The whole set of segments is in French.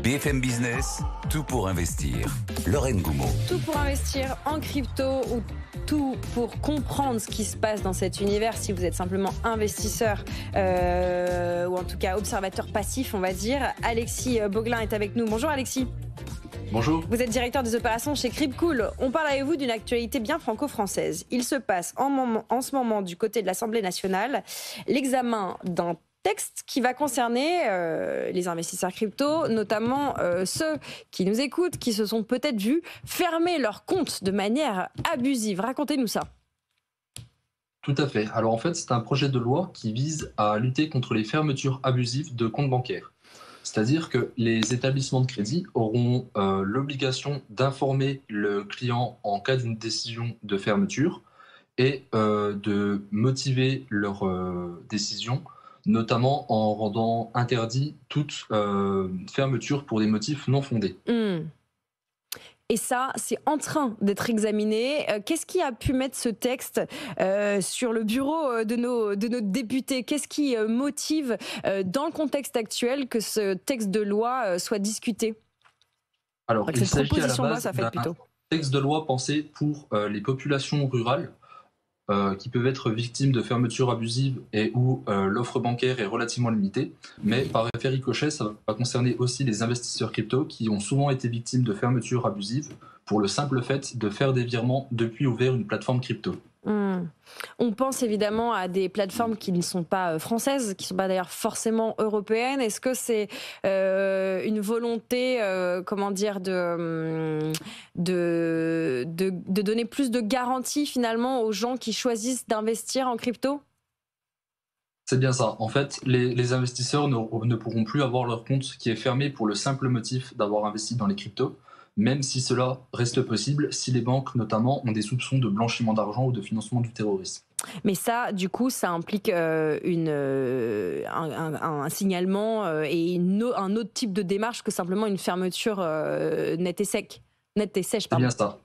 BFM Business, tout pour investir. Lorraine Goumeau. Tout pour investir en crypto ou tout pour comprendre ce qui se passe dans cet univers si vous êtes simplement investisseur ou en tout cas observateur passif, on va dire. Alexis Boglin est avec nous. Bonjour Alexis. Bonjour. Vous êtes directeur des opérations chez Crypcool. On parle avec vous d'une actualité bien franco-française. Il se passe en ce moment du côté de l'Assemblée nationale l'examen d'un texte qui va concerner les investisseurs crypto, notamment ceux qui nous écoutent, qui se sont peut-être vus fermer leurs comptes de manière abusive. Racontez-nous ça. Tout à fait. Alors en fait, c'est un projet de loi qui vise à lutter contre les fermetures abusives de comptes bancaires. C'est-à-dire que les établissements de crédit auront l'obligation d'informer le client en cas d'une décision de fermeture et de motiver leur décision, notamment en rendant interdit toute fermeture pour des motifs non fondés. Et ça, c'est en train d'être examiné. Qu'est-ce qui a pu mettre ce texte sur le bureau de nos députés? Qu'est-ce qui motive, dans le contexte actuel, que ce texte de loi soit discuté? Alors, il s'agit à la base ça fait d'un plutôt texte de loi pensé pour les populations rurales qui peuvent être victimes de fermetures abusives et où l'offre bancaire est relativement limitée. Mais par effet ricochet, ça va concerner aussi les investisseurs crypto qui ont souvent été victimes de fermetures abusives pour le simple fait de faire des virements depuis ouvert une plateforme crypto. On pense évidemment à des plateformes qui ne sont pas françaises, qui ne sont pas d'ailleurs forcément européennes. Est-ce que c'est une volonté, de donner plus de garanties finalement aux gens qui choisissent d'investir en crypto? C'est bien ça. En fait, les investisseurs ne pourront plus avoir leur compte qui est fermé pour le simple motif d'avoir investi dans les cryptos, même si cela reste possible si les banques notamment ont des soupçons de blanchiment d'argent ou de financement du terrorisme. Mais ça, du coup, ça implique un signalement et un autre type de démarche que simplement une fermeture nette et sèche. C'est bien ça.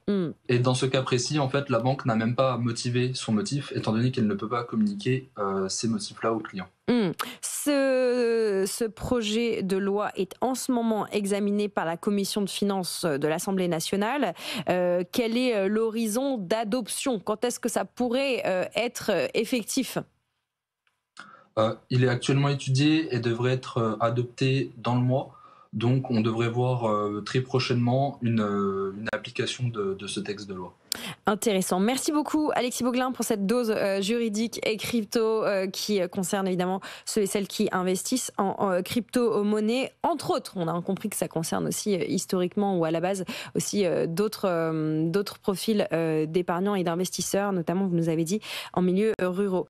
Et dans ce cas précis, en fait, la banque n'a même pas motivé son motif, étant donné qu'elle ne peut pas communiquer ces motifs-là aux clients. Ce projet de loi est en ce moment examiné par la commission de finances de l'Assemblée nationale. Quel est l'horizon d'adoption? Quand est-ce que ça pourrait être effectif? Il est actuellement étudié et devrait être adopté dans le mois. Donc on devrait voir très prochainement une application de ce texte de loi. Intéressant. Merci beaucoup Alexis Boglin pour cette dose juridique et crypto qui concerne évidemment ceux et celles qui investissent en crypto-monnaie. Entre autres, on a compris que ça concerne aussi historiquement ou à la base aussi d'autres profils d'épargnants et d'investisseurs, notamment vous nous avez dit en milieu ruraux.